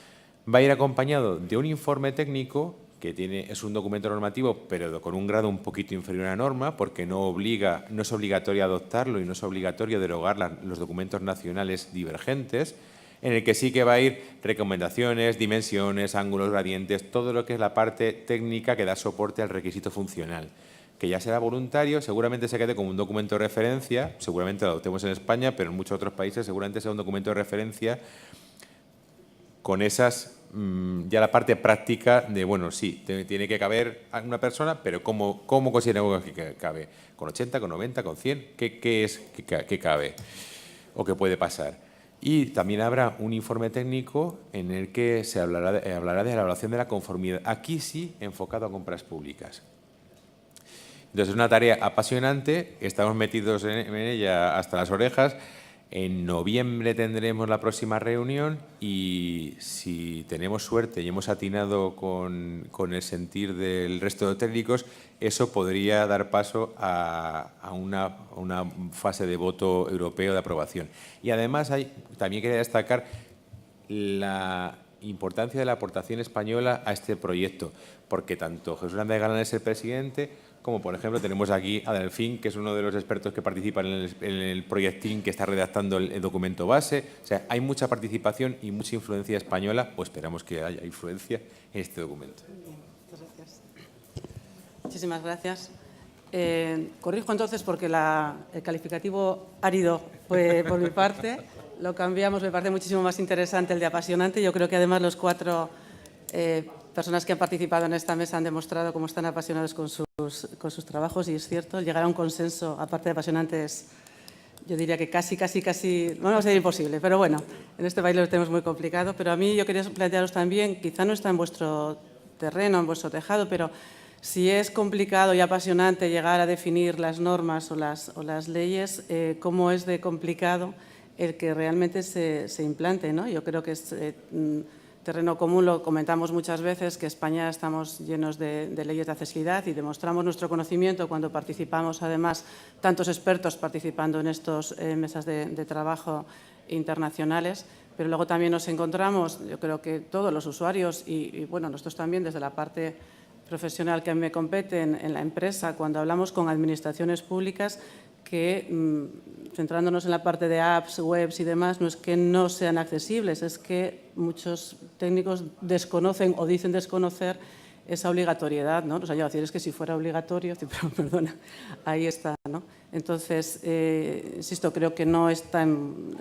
Va a ir acompañado de un informe técnico que es un documento normativo, pero con un grado un poquito inferior a la norma, porque no es obligatorio adoptarlo y no es obligatorio derogar los documentos nacionales divergentes, en el que sí que va a ir recomendaciones, dimensiones, ángulos, gradientes, todo lo que es la parte técnica que da soporte al requisito funcional, que ya será voluntario, seguramente se quede como un documento de referencia, seguramente lo adoptemos en España, pero en muchos otros países seguramente sea un documento de referencia con esas, ya la parte práctica de, bueno, sí, tiene que caber una persona, pero ¿cómo consideramos que cabe? ¿Con 80, con 90, con 100? ¿Qué cabe o qué puede pasar? Y también habrá un informe técnico en el que se hablará de la evaluación de la conformidad. Aquí sí, enfocado a compras públicas. Entonces, es una tarea apasionante, estamos metidos en ella hasta las orejas. En noviembre tendremos la próxima reunión y si tenemos suerte y hemos atinado con el sentir del resto de técnicos, eso podría dar paso a una fase de voto europeo de aprobación. Y además también quería destacar la importancia de la aportación española a este proyecto, porque tanto Jesús Hernández Galán es el presidente como por ejemplo tenemos aquí a Delfín, que es uno de los expertos que participan en el proyectín que está redactando el documento base. O sea, hay mucha participación y mucha influencia española, o esperamos que haya influencia en este documento. Muchas gracias. Muchísimas gracias. Corrijo entonces porque el calificativo árido fue por mi parte. Lo cambiamos, me parece muchísimo más interesante el de apasionante. Yo creo que además los 4 personas que han participado en esta mesa han demostrado cómo están apasionados con sus trabajos y es cierto, llegar a un consenso, aparte de apasionante, es, yo diría que casi, no va a ser imposible, pero bueno, en este país lo tenemos muy complicado. Pero a mí yo quería plantearos también, quizá no está en vuestro terreno, en vuestro tejado, pero si es complicado y apasionante llegar a definir las normas o las leyes, ¿cómo es de complicado el que realmente se implante, ¿no? Yo creo que es terreno común, lo comentamos muchas veces, que España estamos llenos de leyes de accesibilidad y demostramos nuestro conocimiento cuando participamos, además, tantos expertos participando en estas mesas de trabajo internacionales, pero luego también nos encontramos, yo creo que todos los usuarios y bueno, nosotros también desde la parte profesional que a mí me compete en la empresa, cuando hablamos con administraciones públicas, que, centrándonos en la parte de apps, webs y demás, no es que no sean accesibles, es que muchos técnicos desconocen o dicen desconocer esa obligatoriedad, ¿no? O sea, yo decir, es que si fuera obligatorio, pero perdona, ahí está, ¿no? Entonces, insisto, creo que no está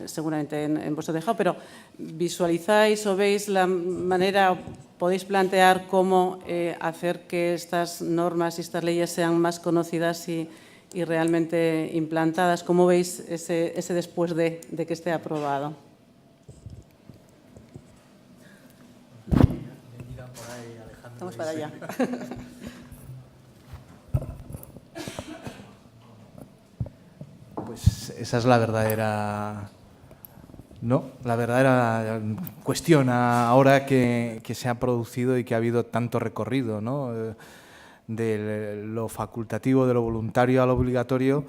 seguramente en vuestro tejado, pero visualizáis o veis la manera, podéis plantear cómo hacer que estas normas y estas leyes sean más conocidas y realmente implantadas. ¿Cómo veis ese después de que esté aprobado? Estamos para allá. Pues esa es la verdadera, ¿no? La verdadera cuestión ahora que se ha producido y que ha habido tanto recorrido, ¿no? De lo facultativo, de lo voluntario a lo obligatorio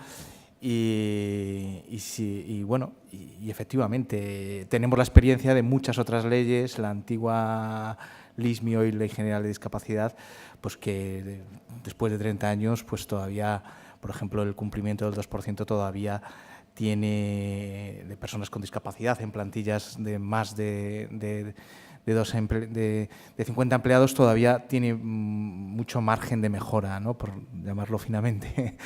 y efectivamente tenemos la experiencia de muchas otras leyes, la antigua LISMI, hoy Ley General de Discapacidad, pues que después de 30 años pues todavía, por ejemplo, el cumplimiento del 2% todavía tiene de personas con discapacidad en plantillas de más de 50 empleados todavía tiene mucho margen de mejora, ¿no? Por llamarlo finamente.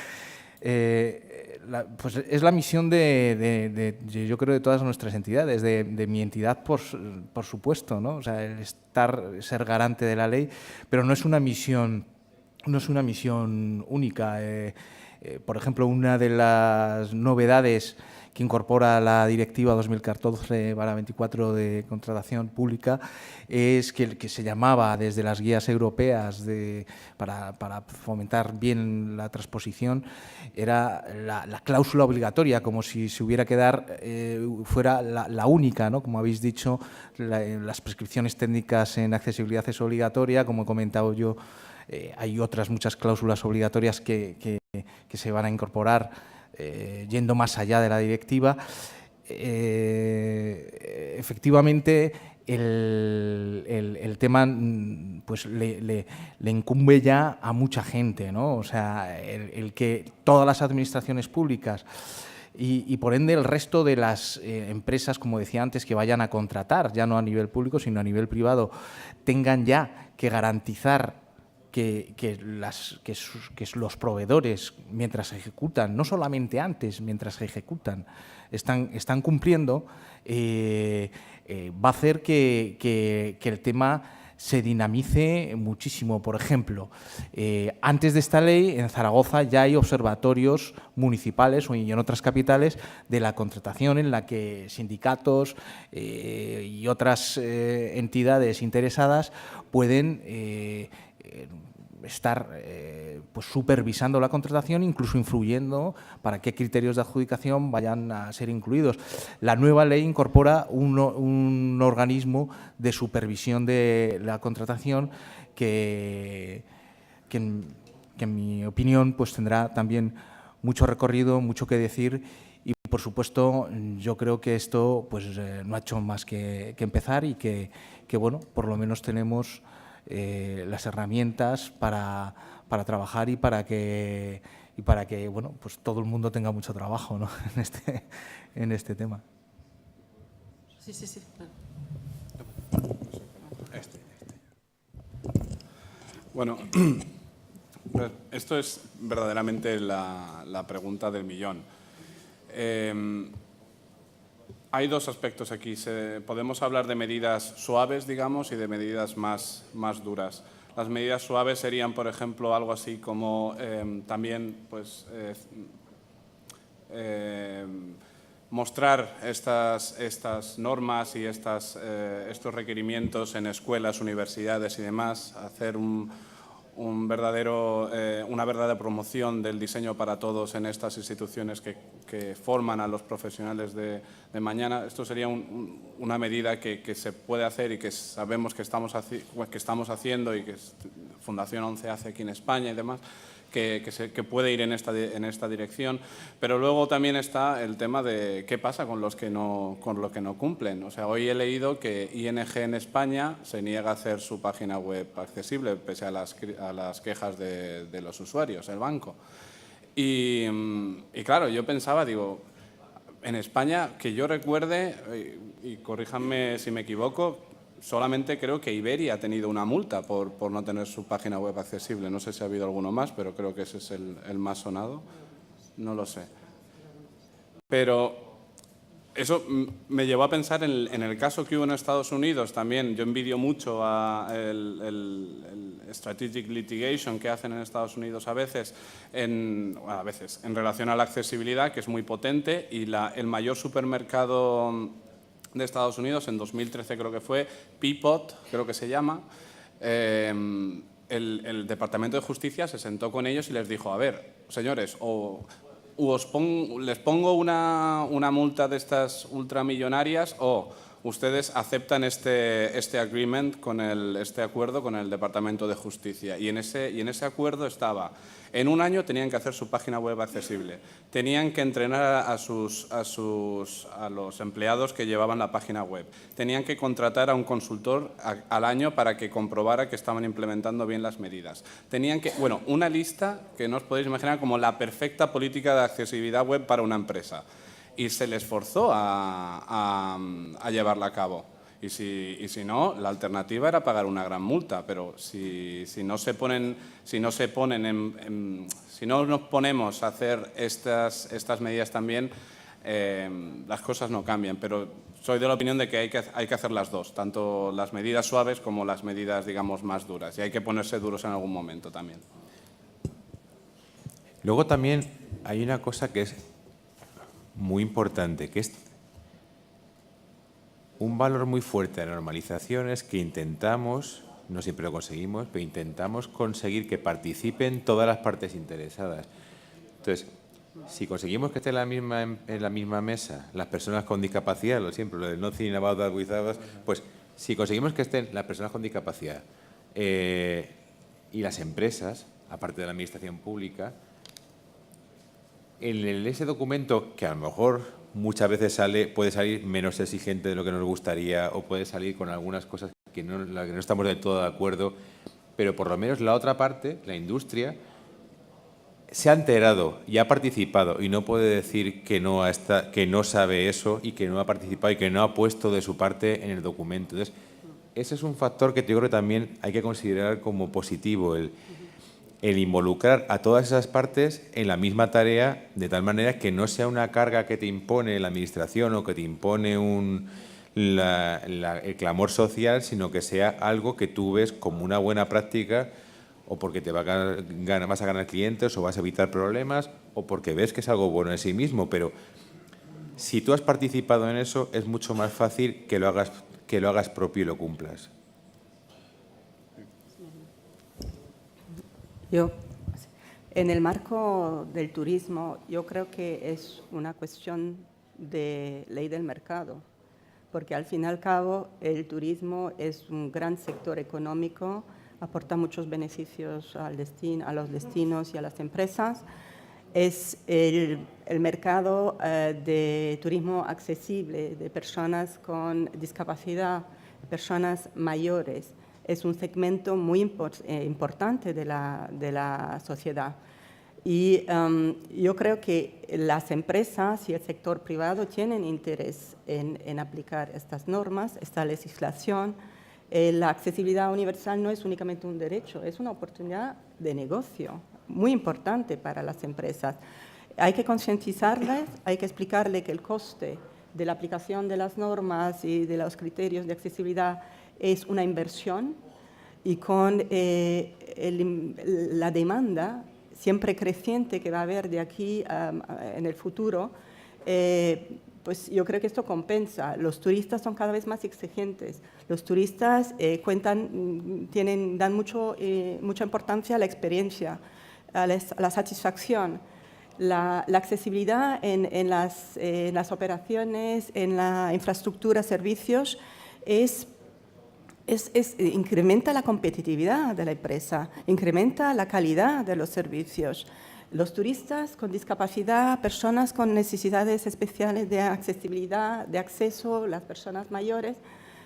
Pues es la misión yo creo, de todas nuestras entidades, de mi entidad, por supuesto, ¿no? O sea, ser garante de la ley, pero no es una misión única. Por ejemplo, una de las novedades que incorpora la Directiva 2014/24 de contratación pública es que se llamaba desde las guías europeas para fomentar bien la transposición, era la cláusula obligatoria, como si se hubiera que dar, fuera la única, ¿no? Como habéis dicho, las prescripciones técnicas en accesibilidad es obligatoria, como he comentado yo, hay otras muchas cláusulas obligatorias que se van a incorporar yendo más allá de la directiva. Efectivamente, el tema pues le incumbe ya a mucha gente, ¿no? O sea, el que todas las administraciones públicas y por ende el resto de las empresas, como decía antes, que vayan a contratar, ya no a nivel público, sino a nivel privado, tengan ya que garantizar que los proveedores, mientras ejecutan, no solamente antes, mientras ejecutan, están cumpliendo, va a hacer que el tema se dinamice muchísimo. Por ejemplo, antes de esta ley, en Zaragoza ya hay observatorios municipales y en otras capitales de la contratación en la que sindicatos y otras entidades interesadas pueden estar pues supervisando la contratación, incluso influyendo para qué criterios de adjudicación vayan a ser incluidos. La nueva ley incorpora un organismo de supervisión de la contratación que en mi opinión pues tendrá también mucho recorrido, mucho que decir y, por supuesto, yo creo que esto pues no ha hecho más que empezar y que bueno, por lo menos tenemos las herramientas para trabajar y para que bueno, pues todo el mundo tenga mucho trabajo, ¿no? en este tema. Sí, sí, sí. Bueno, esto es verdaderamente la pregunta del millón. Hay dos aspectos aquí. Podemos hablar de medidas suaves, digamos, y de medidas más duras. Las medidas suaves serían, por ejemplo, algo así como también pues, mostrar estas normas y estos requerimientos en escuelas, universidades y demás, hacer una verdadera promoción del diseño para todos en estas instituciones que forman a los profesionales de mañana. Esto sería una medida que se puede hacer y que sabemos que estamos haciendo y que Fundación 11 hace aquí en España y demás, que puede ir en esta dirección, pero luego también está el tema de qué pasa con los que no cumplen. O sea, hoy he leído que ING en España se niega a hacer su página web accesible pese a las quejas de los usuarios, el banco. Y claro, yo pensaba, digo, en España, que yo recuerde, y corríjanme si me equivoco, solamente creo que Iberia ha tenido una multa por no tener su página web accesible. No sé si ha habido alguno más, pero creo que ese es el más sonado. No lo sé. Pero eso me llevó a pensar en el caso que hubo en Estados Unidos también. Yo envidio mucho el strategic litigation que hacen en Estados Unidos a veces en relación a la accesibilidad, que es muy potente, y el mayor supermercado de Estados Unidos, en 2013 creo que fue, Peapod, creo que se llama, el Departamento de Justicia se sentó con ellos y les dijo, a ver, señores, les pongo una multa de estas ultramillonarias o ustedes aceptan este agreement, este acuerdo con el Departamento de Justicia. Y en ese acuerdo estaba, en un año tenían que hacer su página web accesible, tenían que entrenar a los empleados que llevaban la página web, tenían que contratar a un consultor al año para que comprobara que estaban implementando bien las medidas. Tenían que, bueno, una lista que no os podéis imaginar como la perfecta política de accesibilidad web para una empresa. Y se les forzó a llevarla a cabo. Y si no, la alternativa era pagar una gran multa. Pero si no nos ponemos a hacer estas medidas también, las cosas no cambian. Pero soy de la opinión de que hay que hacer las dos, tanto las medidas suaves como las medidas, digamos, más duras. Y hay que ponerse duros en algún momento también. Luego también hay una cosa que es muy importante, que es un valor muy fuerte de la normalización, es que intentamos, no siempre lo conseguimos, pero intentamos conseguir que participen todas las partes interesadas. Entonces, si conseguimos que estén en la misma mesa las personas con discapacidad, lo de nothing about that with others, pues si conseguimos que estén las personas con discapacidad y las empresas, aparte de la administración pública, en ese documento, que a lo mejor muchas veces puede salir menos exigente de lo que nos gustaría o puede salir con algunas cosas que no estamos del todo de acuerdo, pero por lo menos la otra parte, la industria, se ha enterado y ha participado y no puede decir que no sabe eso y que no ha participado y que no ha puesto de su parte en el documento. Entonces, ese es un factor que yo creo que también hay que considerar como positivo, el involucrar a todas esas partes en la misma tarea, de tal manera que no sea una carga que te impone la administración o que te impone el clamor social, sino que sea algo que tú ves como una buena práctica, o porque vas a ganar clientes o vas a evitar problemas, o porque ves que es algo bueno en sí mismo. Pero si tú has participado en eso, es mucho más fácil que lo hagas propio y lo cumplas. En el marco del turismo, yo creo que es una cuestión de ley del mercado, porque al fin y al cabo el turismo es un gran sector económico, aporta muchos beneficios a los destinos y a las empresas. Es el mercado de turismo accesible, de personas con discapacidad, personas mayores. es un segmento muy importante de la sociedad. Y yo creo que las empresas y el sector privado tienen interés en aplicar estas normas, esta legislación. La accesibilidad universal no es únicamente un derecho, es una oportunidad de negocio muy importante para las empresas. Hay que concientizarles, hay que explicarles que el coste de la aplicación de las normas y de los criterios de accesibilidad es una inversión, y con la demanda siempre creciente que va a haber de aquí en el futuro, pues yo creo que esto compensa. Los turistas son cada vez más exigentes. Los turistas dan mucha importancia a la experiencia, a la satisfacción. La accesibilidad en las operaciones, en la infraestructura, servicios, incrementa la competitividad de la empresa, incrementa la calidad de los servicios. Los turistas con discapacidad, personas con necesidades especiales de accesibilidad, de acceso, las personas mayores,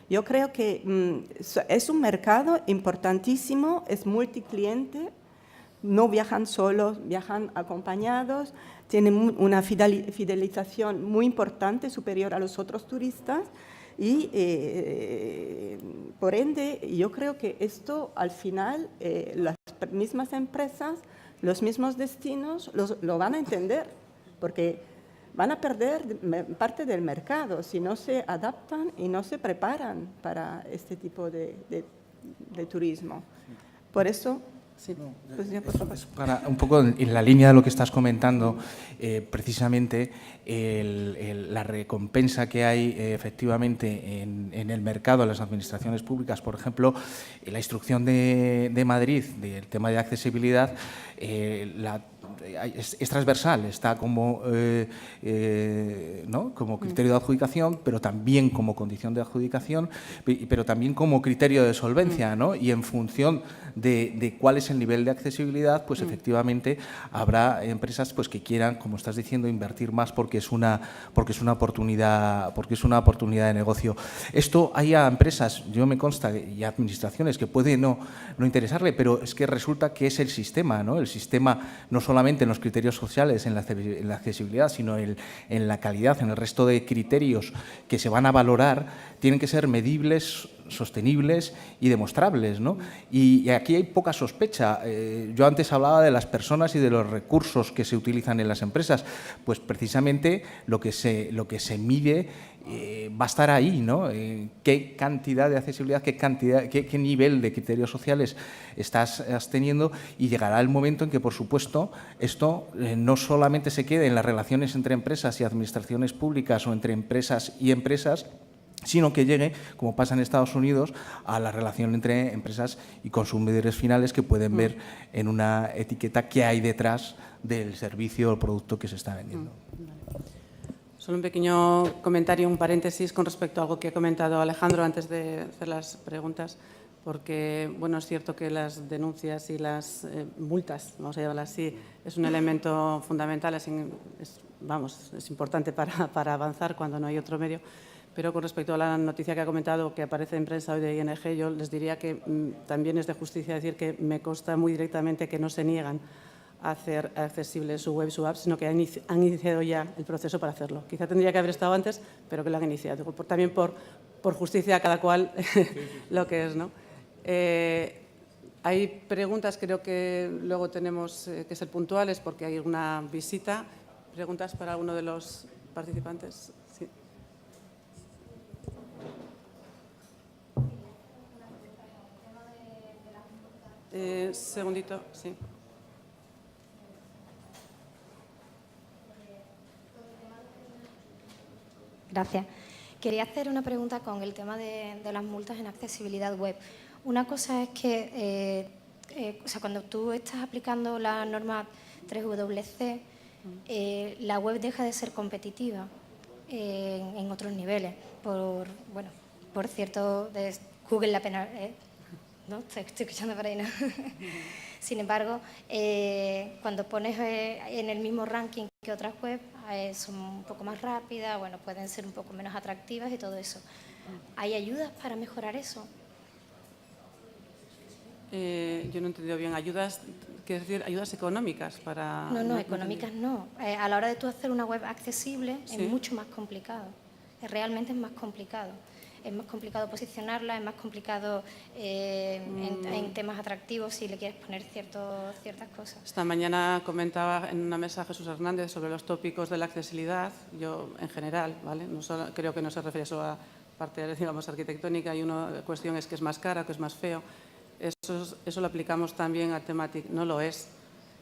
yo creo que es un mercado importantísimo, es multicliente, no viajan solos, viajan acompañados, tienen una fidelización muy importante, superior a los otros turistas, y por ende yo creo que esto al final las mismas empresas, los mismos destinos lo van a entender, porque van a perder parte del mercado si no se adaptan y no se preparan para este tipo de turismo. Por eso... Sí, pues ya, por favor. Para un poco en la línea de lo que estás comentando, precisamente la recompensa que hay efectivamente en el mercado, en las administraciones públicas, por ejemplo, la instrucción de Madrid del tema de accesibilidad, es transversal, está como, ¿no? como criterio de adjudicación, pero también como condición de adjudicación, pero también como criterio de solvencia, ¿no? Y en función de cuál es el nivel de accesibilidad, pues efectivamente habrá empresas pues que quieran, como estás diciendo, invertir más porque es una oportunidad de negocio. Esto hay a empresas, yo me consta, y a administraciones que puede no interesarle, pero es que resulta que es el sistema, ¿no? El sistema no solamente en los criterios sociales, en la accesibilidad, sino en la calidad, en el resto de criterios que se van a valorar, tienen que ser medibles, sostenibles y demostrables, ¿no? Y aquí hay poca sospecha. Yo antes hablaba de las personas y de los recursos que se utilizan en las empresas. Pues precisamente lo que se mide va a estar ahí, ¿no? ¿Qué cantidad de accesibilidad, qué nivel de criterios sociales estás teniendo? Y llegará el momento en que, por supuesto, esto no solamente se quede en las relaciones entre empresas y administraciones públicas o entre empresas y empresas, sino que llegue, como pasa en Estados Unidos, a la relación entre empresas y consumidores finales que pueden ver en una etiqueta qué hay detrás del servicio o producto que se está vendiendo. Solo un pequeño comentario, un paréntesis con respecto a algo que ha comentado Alejandro antes de hacer las preguntas, porque bueno, es cierto que las denuncias y las multas, vamos a llamarlas así, es un elemento fundamental, es importante para avanzar cuando no hay otro medio. Pero con respecto a la noticia que ha comentado, que aparece en prensa hoy de ING, yo les diría que también es de justicia decir que me consta muy directamente que no se niegan a hacer accesible su web y su app, sino que han iniciado ya el proceso para hacerlo. Quizá tendría que haber estado antes, pero que lo han iniciado. También por justicia a cada cual lo que es, ¿no? Hay preguntas, creo que luego tenemos que ser puntuales porque hay una visita. ¿Preguntas para alguno de los participantes? Sí. Segundito, sí. Gracias. Quería hacer una pregunta con el tema de las multas en accesibilidad web. Una cosa es que, cuando tú estás aplicando la norma 3WC, la web deja de ser competitiva en otros niveles. Por cierto, Google la pena... ¿no? Estoy escuchando por ahí, ¿no? Sin embargo, cuando pones en el mismo ranking que otras webs, son un poco más rápidas, bueno, pueden ser un poco menos atractivas y todo eso. ¿Hay ayudas para mejorar eso? Yo no he entendido bien. Ayudas, ¿quieres decir ayudas económicas para...? No, económicas no. A la hora de tú hacer una web accesible Sí. es mucho más complicado. Realmente es más complicado. Es más complicado posicionarla, es más complicado en temas atractivos si le quieres poner ciertas cosas. Esta mañana comentaba en una mesa Jesús Hernández sobre los tópicos de la accesibilidad. Yo, en general, ¿vale? No solo, creo que no se refiere solo a parte, digamos, arquitectónica, y una cuestión es que es más cara, que es más feo. Eso lo aplicamos también a Thematic. No lo es.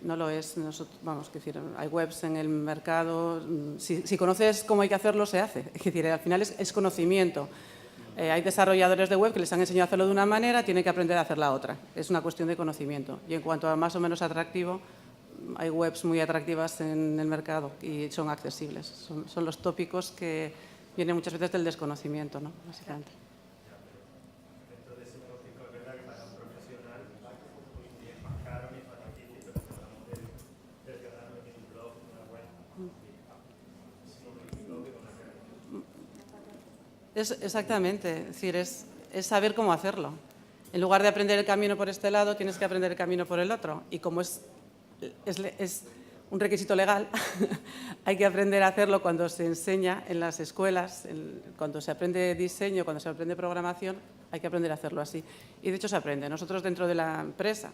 No lo es. Vamos, decir, hay webs en el mercado. Si conoces cómo hay que hacerlo, se hace. Es decir, al final es conocimiento. Hay desarrolladores de web que les han enseñado a hacerlo de una manera, tienen que aprender a hacer la otra. Es una cuestión de conocimiento. Y en cuanto a más o menos atractivo, hay webs muy atractivas en el mercado y son accesibles. Son los tópicos que vienen muchas veces del desconocimiento, ¿no? Básicamente. Exactamente, es decir, es saber cómo hacerlo. En lugar de aprender el camino por este lado, tienes que aprender el camino por el otro. Y como es un requisito legal, hay que aprender a hacerlo cuando se enseña en las escuelas, cuando se aprende diseño, cuando se aprende programación, hay que aprender a hacerlo así. Y de hecho se aprende. Nosotros dentro de la empresa,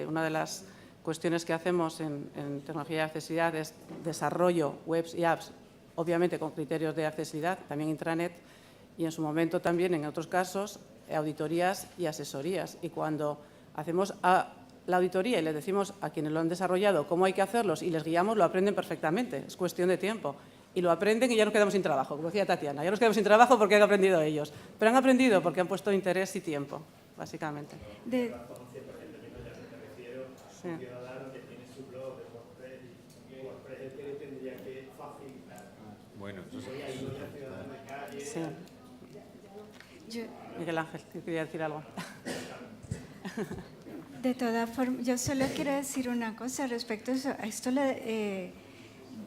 una de las cuestiones que hacemos en tecnología de accesibilidad es desarrollo webs y apps, obviamente con criterios de accesibilidad, también intranet, y en su momento también, en otros casos, auditorías y asesorías. Y cuando hacemos la auditoría y les decimos a quienes lo han desarrollado cómo hay que hacerlos y les guiamos, lo aprenden perfectamente, es cuestión de tiempo. Y lo aprenden y ya nos quedamos sin trabajo, como decía Tatiana, ya nos quedamos sin trabajo porque han aprendido ellos. Pero han aprendido porque han puesto interés y tiempo, básicamente. Sí. Bueno, Sí. Miguel Ángel, quería decir algo. De todas formas, yo solo quiero decir una cosa respecto a esto,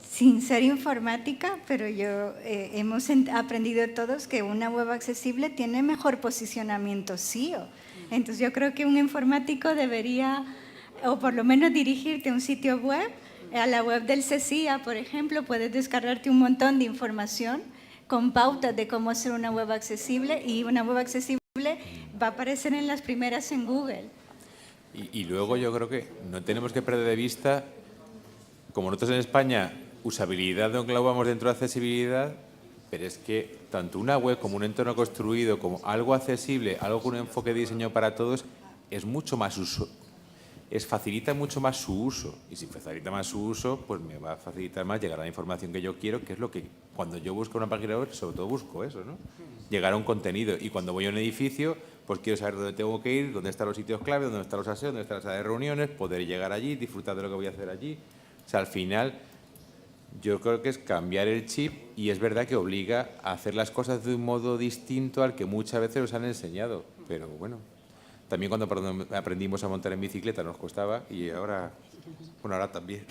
sin ser informática, pero hemos aprendido todos que una web accesible tiene mejor posicionamiento SEO. Entonces yo creo que un informático debería, o por lo menos dirigirte a un sitio web, a la web del CCIA, por ejemplo, puedes descargarte un montón de información con pautas de cómo hacer una web accesible, y una web accesible va a aparecer en las primeras en Google. Y luego yo creo que no tenemos que perder de vista, como nosotros en España, usabilidad lo englobamos dentro de accesibilidad, pero es que tanto una web como un entorno construido, como algo accesible, algo con un enfoque de diseño para todos, es mucho más facilita mucho más su uso. Y si facilita más su uso, pues me va a facilitar más llegar a la información que yo quiero, que es lo que cuando yo busco una página web, sobre todo busco eso, ¿no? Llegar a un contenido. Y cuando voy a un edificio, pues quiero saber dónde tengo que ir, dónde están los sitios clave, dónde están los aseos, dónde están las salas de reuniones, poder llegar allí, disfrutar de lo que voy a hacer allí. O sea, al final, yo creo que es cambiar el chip, y es verdad que obliga a hacer las cosas de un modo distinto al que muchas veces nos han enseñado. Pero bueno, también cuando aprendimos a montar en bicicleta nos costaba, y ahora, bueno, ahora también.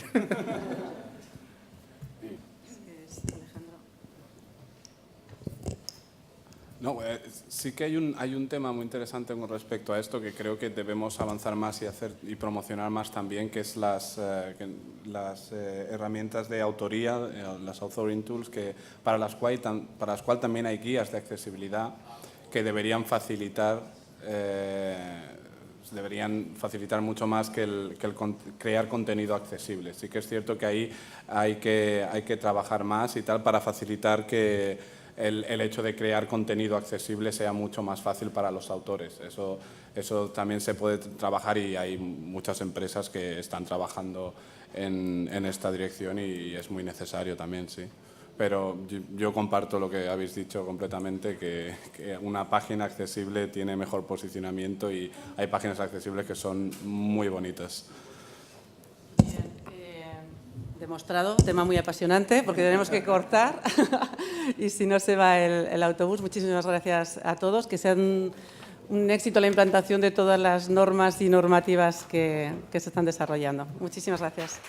No, sí que hay un tema muy interesante con respecto a esto que creo que debemos avanzar más y hacer y promocionar más también, que es las herramientas de autoría, las authoring tools, para las cuales también hay guías de accesibilidad que deberían facilitar mucho más que el crear contenido accesible. Sí que es cierto que ahí hay que trabajar más y tal para facilitar que el hecho de crear contenido accesible sea mucho más fácil para los autores. Eso también se puede trabajar, y hay muchas empresas que están trabajando en esta dirección, y es muy necesario también, sí. Pero yo comparto lo que habéis dicho completamente, que una página accesible tiene mejor posicionamiento, y hay páginas accesibles que son muy bonitas. Demostrado, tema muy apasionante, porque tenemos que cortar y si no se va el autobús. Muchísimas gracias a todos, que sean un éxito la implantación de todas las normas y normativas que se están desarrollando. Muchísimas gracias.